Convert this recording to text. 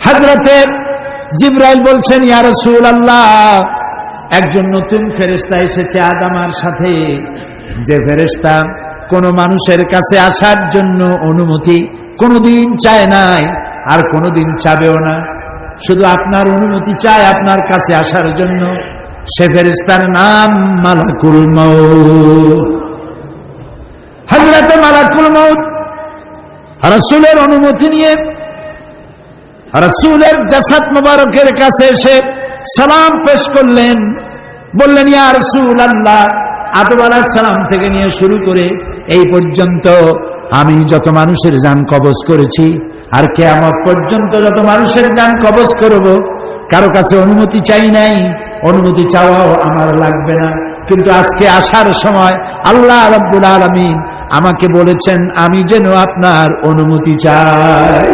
হযরতে জিবরাইল বলছেন, ইয়া রাসূলুল্লাহ, একজন নতুন ফেরেশতা এসেছে আজ আমার সাথে, যে ফেরেশতা কোন মানুষের কাছে আসার জন্য অনুমতি কোনদিন চায় নাই আর কোনদিন চাবেও না, শুধু আপনার অনুমতি চায় আপনার কাছে আসার জন্য। সে ফেরেশতার নাম মালাকুল মউত। হযরত মালাকুল মউত রাসূলের অনুমতি নিয়ে রাসূলের জাসাদ মুবারকের কাছে এসে সালাম পেশ করলেন, বললেন, ইয়া রাসূলুল্লাহ, আদম আলাইহিস সালাম থেকে নিয়ে শুরু করে এই পর্যন্ত আমি যত মানুষের জান কবজ করেছি আর কিয়ামত পর্যন্ত যত মানুষের জান কবজ করব, কারো কাছে অনুমতি চাই নাই, অনুমতি চাওয়াও আমার লাগবে না। কিন্তু আজকে আসার সময় আল্লাহ রাব্বুল আলামিন আমাকে বলেছেন আমি যেন আপনার অনুমতি চাই।